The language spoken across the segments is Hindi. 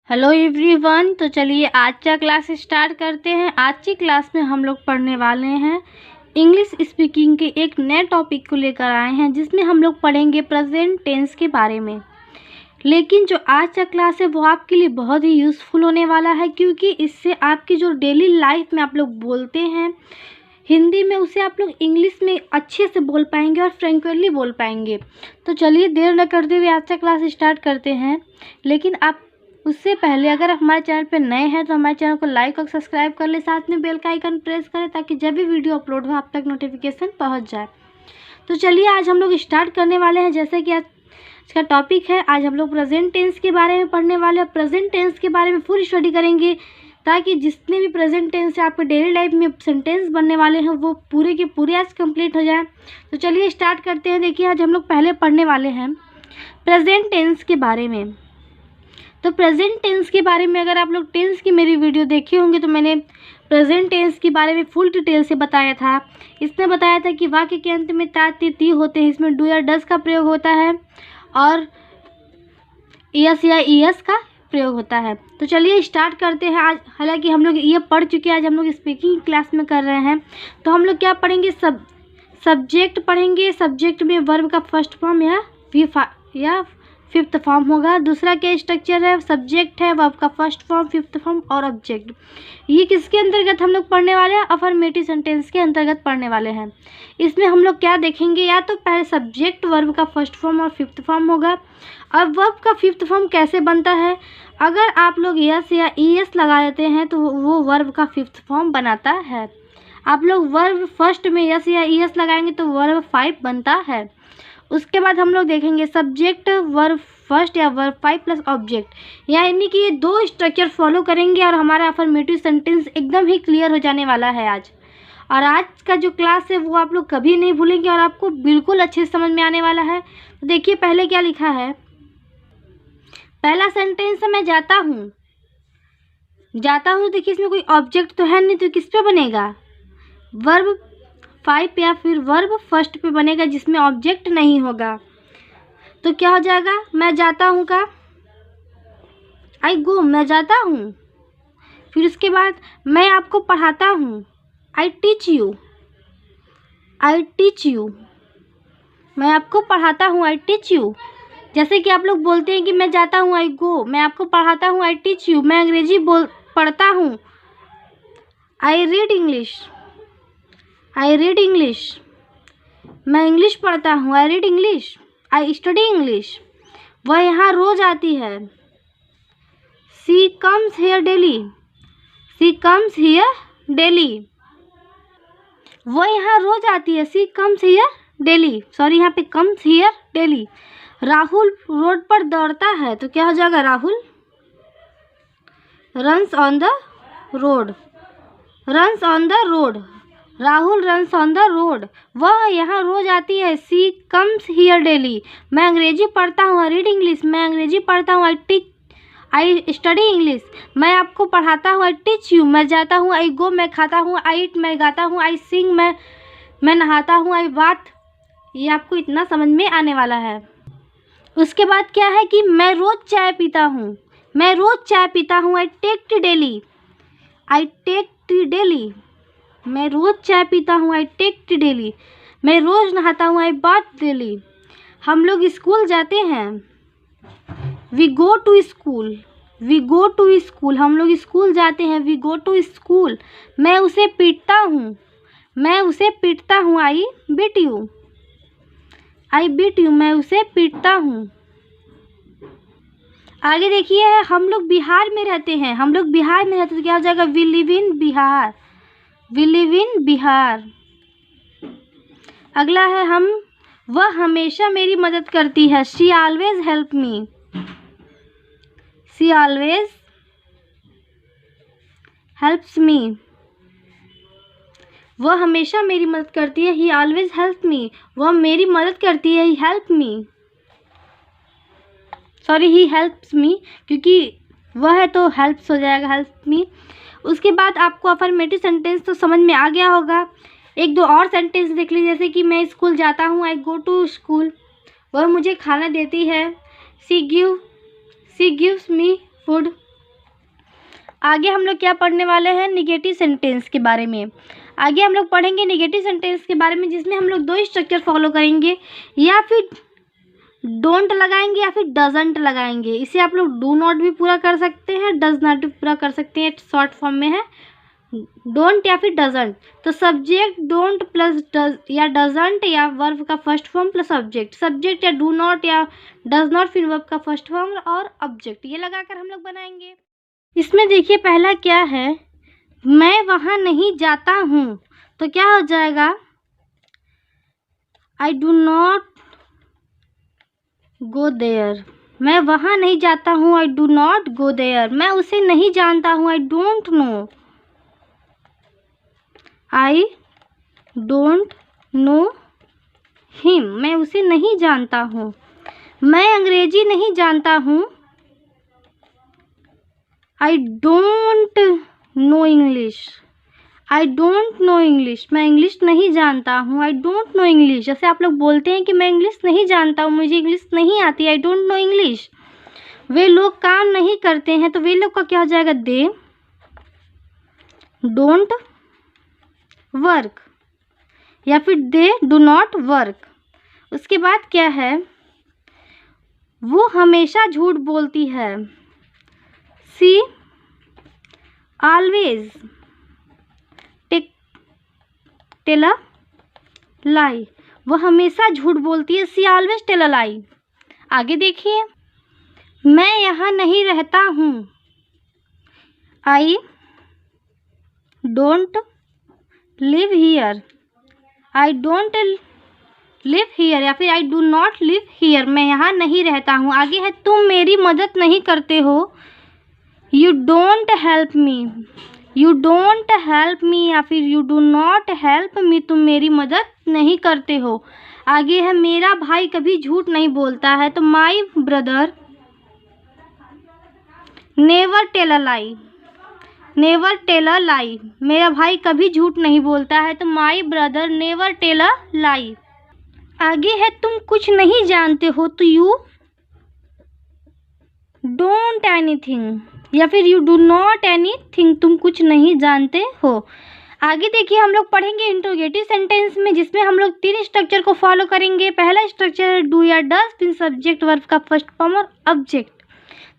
Hello everyone. तो चलिए आज का क्लास स्टार्ट करते हैं। आज की क्लास में हम लोग पढ़ने वाले हैं इंग्लिश स्पीकिंग के एक नए टॉपिक को लेकर आए हैं, जिसमें हम लोग पढ़ेंगे प्रेजेंट टेंस के बारे में। लेकिन जो आज का क्लास है वो आपके लिए बहुत ही यूज़फुल होने वाला है, क्योंकि इससे आपकी जो डेली लाइफ में आप लोग बोलते हैं हिंदी में, उसे आप लोग इंग्लिश में अच्छे से बोल पाएंगे और फ्रेंकली बोल पाएंगे। तो चलिए देर न करते हुए आज का क्लास स्टार्ट करते हैं। लेकिन आप उससे पहले अगर आप हमारे चैनल पर नए हैं तो हमारे चैनल को लाइक और सब्सक्राइब कर ले, साथ में बेल का आइकन प्रेस करें ताकि जब भी वीडियो अपलोड हो आप तक नोटिफिकेशन पहुंच जाए। तो चलिए आज हम लोग स्टार्ट करने वाले हैं। जैसे कि आज का टॉपिक है, आज हम लोग प्रेजेंट टेंस के बारे में पढ़ने वाले हैं। प्रेजेंट टेंस के बारे में फुल स्टडी करेंगे ताकि जितने भी प्रेजेंट टेंस से आपके डेली लाइफ में सेंटेंस बनने वाले हैं वो पूरे के पूरे आज कंप्लीट हो जाए। तो चलिए स्टार्ट करते हैं। देखिए आज हम लोग पहले पढ़ने वाले हैं प्रेजेंट टेंस के बारे में। तो प्रेजेंट टेंस के बारे में अगर आप लोग टेंस की मेरी वीडियो देखे होंगे तो मैंने प्रेजेंट टेंस के बारे में फुल डिटेल से बताया था। इसमें बताया था कि वाक्य के अंत में ता ती ती होते हैं, इसमें डू या डस का प्रयोग होता है और यस या ईएस का प्रयोग होता है। तो चलिए स्टार्ट करते हैं। आज हालांकि हम लोग ये पढ़ चुके हैं, आज हम लोग स्पीकिंग क्लास में कर रहे हैं। तो हम लोग क्या पढ़ेंगे, सब्जेक्ट पढ़ेंगे। सब्जेक्ट में वर्ब का फर्स्ट फॉर्म या फिफ्थ फॉर्म होगा। दूसरा क्या स्ट्रक्चर है, सब्जेक्ट है, वर्ब का फर्स्ट फॉर्म, फिफ्थ फॉर्म और ऑब्जेक्ट। ये किसके अंतर्गत हम लोग पढ़ने वाले हैं, अफर्मेटिव सेंटेंस के अंतर्गत पढ़ने वाले हैं। इसमें हम लोग क्या देखेंगे, या तो पहले सब्जेक्ट वर्ब का फर्स्ट फॉर्म और फिफ्थ फॉर्म होगा। अब वर्ब का फिफ्थ फॉर्म कैसे बनता है, अगर आप लोग यस या ईएस लगा देते हैं तो वो वर्ब का फिफ्थ फॉर्म बनाता है। आप लोग वर्ब फर्स्ट में यस या ईएस लगाएंगे तो वर्ब 5 बनता है। उसके बाद हम लोग देखेंगे सब्जेक्ट वर्ब फर्स्ट या वर्ब 5 प्लस ऑब्जेक्ट, यानी कि ये 2 स्ट्रक्चर फॉलो करेंगे और हमारा अफर्मेटिव सेंटेंस एकदम ही क्लियर हो जाने वाला है आज। और आज का जो क्लास है वो आप लोग कभी नहीं भूलेंगे और आपको बिल्कुल अच्छे से समझ में आने वाला है। तो देखिए पहले क्या लिखा है, पहला सेंटेंस है मैं जाता हूँ। जाता हूँ, देखिए इसमें कोई ऑब्जेक्ट तो है नहीं, तो किस पे बनेगा, वर्ब 5 या फिर वर्ब फर्स्ट पे बनेगा जिसमें ऑब्जेक्ट नहीं होगा। तो क्या हो जाएगा, मैं जाता हूँ का आई गो, मैं जाता हूँ। फिर उसके बाद मैं आपको पढ़ाता हूँ, I teach you. I teach you, मैं आपको पढ़ाता हूँ, आई टीच यू। जैसे कि आप लोग बोलते हैं कि मैं जाता हूँ, आई गो, मैं आपको पढ़ाता हूँ, आई टीच यू। मैं अंग्रेजी पढ़ता हूँ, I read English. I read English, मैं इंग्लिश पढ़ता हूँ, I read English. I study English, वह यहाँ रोज आती है। She comes here daily. She comes here daily, वह यहाँ रोज आती है। She comes here daily, sorry यहाँ पे comes here daily. Rahul road पर दौड़ता है, तो क्या हो जाएगा, Rahul runs on the road. Runs on the road, Rahul runs on the road, वह यहाँ रोज आती है। सी कम्स हियर डेली, मैं अंग्रेजी पढ़ता हूँ, आई रीड इंग्लिश, मैं अंग्रेजी पढ़ता हूँ, आई स्टडी इंग्लिश। मैं आपको पढ़ाता हूँ, आई टीच यू। मैं जाता हूँ, आई गो, मैं खाता हूँ, आई ईट, मैं गाता हूँ, आई सिंग, मैं नहाता हूँ, आई बाथ। ये आपको इतना समझ में आने वाला है। उसके बाद क्या है कि मैं रोज चाय पीता हूँ। मैं रोज चाय पीता हूँ, I take tea daily. I take tea daily, मैं रोज चाय पीता हूँ, आई टेक टी डेली। मैं रोज नहाता हूँ, आई बाथ डेली। हम लोग स्कूल जाते हैं, we go to school. We go to school, हम लोग स्कूल जाते हैं, वी गो टू स्कूल। मैं उसे पीटता हूँ। मैं उसे पीटता हूँ, I beat you. I beat you, मैं उसे पीटता हूँ। आगे देखिए, हम लोग बिहार में रहते हैं। हम लोग बिहार में रहते हैं, तो क्या हो जाएगा, we live in Bihar. We live in Bihar. अगला है वह हमेशा मेरी मदद करती है। She always help me. She always helps me, वह हमेशा मेरी मदद करती है। ही ऑलवेज हेल्प मी, वह मेरी मदद करती है। He help me, sorry he helps me, क्योंकि वह है तो हेल्प्स हो जाएगा, हेल्प मी। उसके बाद आपको अफर्मेटिव सेंटेंस तो समझ में आ गया होगा। एक दो और सेंटेंस देख लीजिए, जैसे कि मैं स्कूल जाता हूँ, आई गो टू स्कूल। वह मुझे खाना देती है, शी गिव्स मी फूड। आगे हम लोग क्या पढ़ने वाले हैं, निगेटिव सेंटेंस के बारे में। आगे हम लोग पढ़ेंगे निगेटिव सेंटेंस के बारे में, जिसमें हम लोग 2 स्ट्रक्चर फॉलो करेंगे, या फिर डोंट लगाएंगे या फिर डजंट लगाएंगे। इसे आप लोग डू नॉट भी पूरा कर सकते हैं, डज नॉट भी पूरा कर सकते हैं, शॉर्ट फॉर्म में है डोंट या फिर डजंट। तो सब्जेक्ट डोंट प्लस डज या डजंट, या वर्ब का first form plus object, subject या डू नॉट या डज नॉट, फिर वर्ब का फर्स्ट फॉर्म और ऑब्जेक्ट, ये लगाकर हम लोग बनाएंगे। इसमें देखिए पहला क्या है, मैं वहाँ नहीं जाता हूँ, तो क्या हो जाएगा, I do not go there. मैं वहाँ नहीं जाता हूँ, I do not go there. मैं उसे नहीं जानता हूँ, I don't know, I don't know him. मैं उसे नहीं जानता हूँ। मैं अंग्रेजी नहीं जानता हूँ, I don't no English. I don't no English. मैं इंग्लिश नहीं जानता हूँ, आई डोंट नो इंग्लिश। जैसे आप लोग बोलते हैं कि मैं इंग्लिश नहीं जानता हूँ, मुझे इंग्लिश नहीं आती, आई डोंट नो इंग्लिश। वे लोग काम नहीं करते हैं, तो वे लोग का क्या हो जाएगा, दे डोंट वर्क, या फिर दे डू नॉट वर्क। उसके बाद क्या है, वो हमेशा झूठ बोलती है, सी ऑलवेज टेल अ लाई। वो हमेशा झूठ बोलती है, सी ऑलवेज टेल अ लाई। आगे देखिए, मैं यहाँ नहीं रहता हूँ, I don't live here. I don't live here, या फिर आई डू नॉट लिव हियर। मैं यहाँ नहीं रहता हूँ। आगे है, तुम मेरी मदद नहीं करते हो, you don't help me. You don't help me, या फिर you do not help me. तुम मेरी मदद नहीं करते हो। आगे है, मेरा भाई कभी झूठ नहीं बोलता है, तो my brother never tell a lie. Never tell a lie. मेरा भाई कभी झूठ नहीं बोलता है, तो my brother never tell a lie. आगे है, तुम कुछ नहीं जानते हो, तो यू डोंट एनीथिंग, या फिर यू डू नॉट एनीथिंग। तुम कुछ नहीं जानते हो। आगे देखिए, हम लोग पढ़ेंगे इंट्रोगेटिव सेंटेंस में, जिसमें हम लोग 3 स्ट्रक्चर को फॉलो करेंगे। पहला स्ट्रक्चर है डू या डज, फिर सब्जेक्ट वर्ब का फर्स्ट फॉर्म और ऑब्जेक्ट।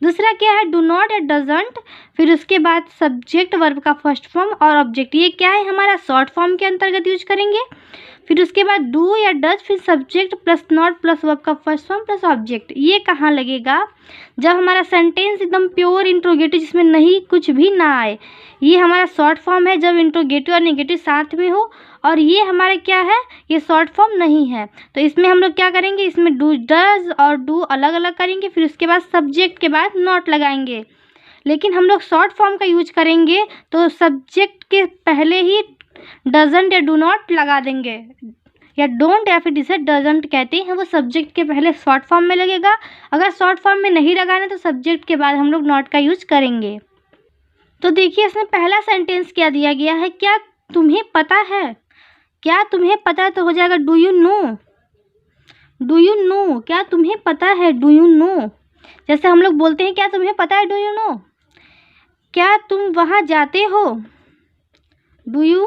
दूसरा क्या है, डू नॉट या डजंट, फिर उसके बाद सब्जेक्ट वर्ब का फर्स्ट फॉर्म और ऑब्जेक्ट। ये क्या है, हमारा शॉर्ट फॉर्म के अंतर्गत यूज करेंगे। फिर उसके बाद डू या डज, फिर subject plus not plus verb का फर्स्ट फॉर्म प्लस ऑब्जेक्ट। ये कहाँ लगेगा, जब हमारा सेंटेंस एकदम प्योर इंट्रोगेटिव, जिसमें नहीं कुछ भी ना आए। ये हमारा शॉर्ट फॉर्म है जब इंट्रोगेटिव और नेगेटिव साथ में हो, और ये हमारा क्या है, ये शॉर्ट फॉर्म नहीं है। तो इसमें हम लोग क्या करेंगे, इसमें डू डज और डू अलग अलग करेंगे, फिर उसके बाद सब्जेक्ट के बाद नॉट लगाएंगे। लेकिन हम लोग शॉर्ट फॉर्म का यूज करेंगे, तो सब्जेक्ट के पहले ही डजंट या डू नॉट लगा देंगे, या डोंट या फिर जिसे डजंट कहते हैं, वो सब्जेक्ट के पहले शॉर्ट फॉर्म में लगेगा। अगर शॉर्ट फॉर्म में नहीं लगाना, तो सब्जेक्ट के बाद हम लोग नॉट का यूज करेंगे। तो देखिए, इसमें पहला सेंटेंस क्या दिया गया है, क्या तुम्हें पता है। क्या तुम्हें पता है, तो हो जाएगा do you know. Do you know, क्या तुम्हें पता है, डू यू नो। जैसे हम लोग बोलते हैं, क्या तुम्हें पता है, डू यू नो। क्या तुम वहाँ जाते हो, do you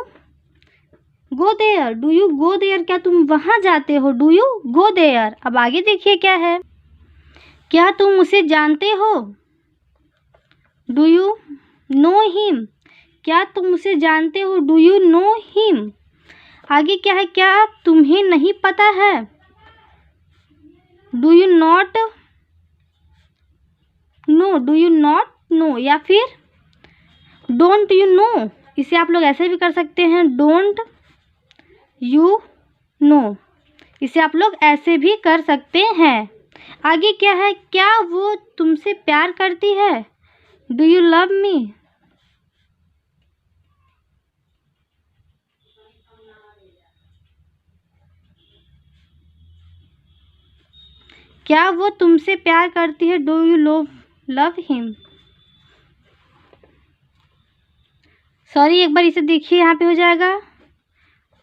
go there. Do you go there, क्या तुम वहाँ जाते हो, डू यू गो देयर। अब आगे देखिए क्या है, क्या तुम उसे जानते हो, डू यू नो हिम। क्या तुम उसे जानते हो, डू यू नो हिम। आगे क्या है, क्या तुम्हें नहीं पता है, do you not know. Do you not know, या फिर डोंट यू नो। इसे आप लोग ऐसे भी कर सकते हैं, डोंट यू नो। इसे आप लोग ऐसे भी कर सकते हैं। आगे क्या है, क्या वो तुमसे प्यार करती है, डू यू लव मी। क्या वो तुमसे प्यार करती है, do you love him. Sorry, एक बार इसे देखिए, यहाँ पे हो जाएगा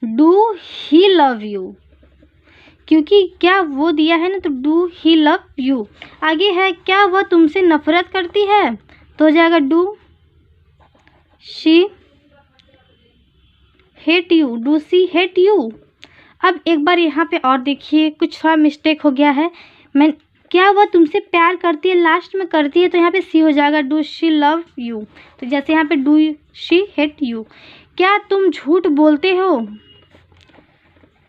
डू ही लव यू, क्योंकि क्या वो दिया है ना, तो डू ही लव यू। आगे है, क्या वह तुमसे नफरत करती है, तो हो जाएगा do she hate you, do she hate you. अब एक बार यहाँ पे और देखिए, कुछ थोड़ा मिस्टेक हो गया है। मैं क्या वह तुमसे प्यार करती है लास्ट में करती है, तो यहाँ पे सी हो जाएगा, डू शी लव यू। तो जैसे यहाँ पे डू शी हेट यू। क्या तुम झूठ बोलते हो,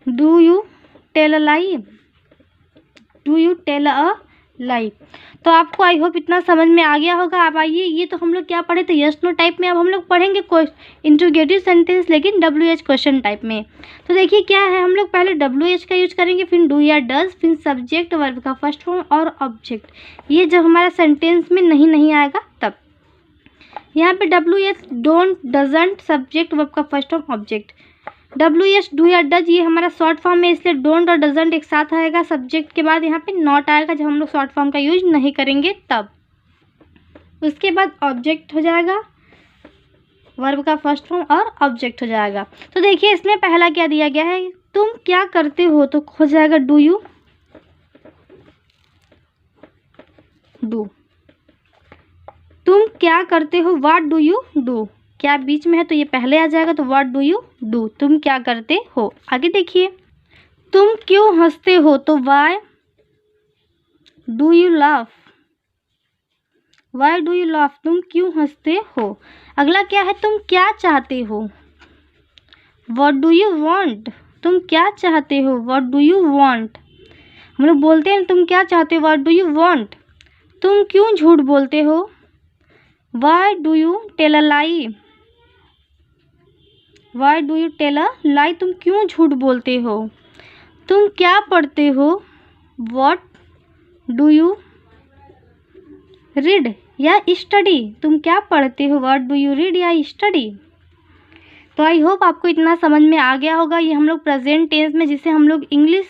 do you tell a lie, do you tell a lie. तो आपको आई होप इतना समझ में आ गया होगा। अब आइए, ये तो हम लोग क्या पढ़े थे, यस नो टाइप में। अब हम लोग पढ़ेंगे इंट्रोगेटिव सेंटेंस, लेकिन WH क्वेश्चन टाइप में। तो देखिए क्या है, हम लोग पहले WH का यूज करेंगे, फिर डू या डज, फिर सब्जेक्ट वर्ब का फर्स्ट फॉर्म और ऑब्जेक्ट। ये जब हमारा सेंटेंस में नहीं आएगा तब। यहाँ पे WH don't, doesn't, subject verb का first form, object. WH do या डज ये हमारा शॉर्ट फॉर्म में, इसलिए डोंट और डजंट एक साथ आएगा। सब्जेक्ट के बाद यहाँ पे नॉट आएगा, जब हम लोग शॉर्ट फॉर्म का यूज नहीं करेंगे तब। उसके बाद ऑब्जेक्ट हो जाएगा, वर्ब का फर्स्ट फॉर्म और ऑब्जेक्ट हो जाएगा। तो देखिए इसमें पहला क्या दिया गया है, तुम क्या करते हो, तो हो जाएगा डू यू डू। तुम क्या करते हो, व्हाट डू यू डू। क्या बीच में है तो ये पहले आ जाएगा, तो व्हाट डू यू डू, तुम क्या करते हो। आगे देखिए, तुम क्यों हंसते हो, तो why do you laugh, why do you laugh, तुम क्यों हंसते हो। अगला क्या है, तुम क्या चाहते हो, व्हाट डू यू वांट, तुम क्या चाहते हो, व्हाट डू यू वांट। हम लोग बोलते हैं तुम क्या चाहते हो, व्हाट डू यू वांट। तुम क्यों झूठ बोलते हो, why do you tell a lie, why do you tell a lie, तुम क्यों झूठ बोलते हो। तुम क्या पढ़ते हो, व्हाट डू यू रीड या स्टडी, तुम क्या पढ़ते हो, व्हाट डू यू रीड या स्टडी। तो आई होप आपको इतना समझ में आ गया होगा। ये हम लोग प्रेजेंट टेंस में, जिसे हम लोग इंग्लिश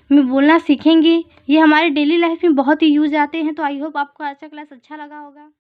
में बोलना सीखेंगे, ये हमारे डेली लाइफ में बहुत ही यूज आते हैं। तो आई होप आपको आज का क्लास अच्छा लगा होगा।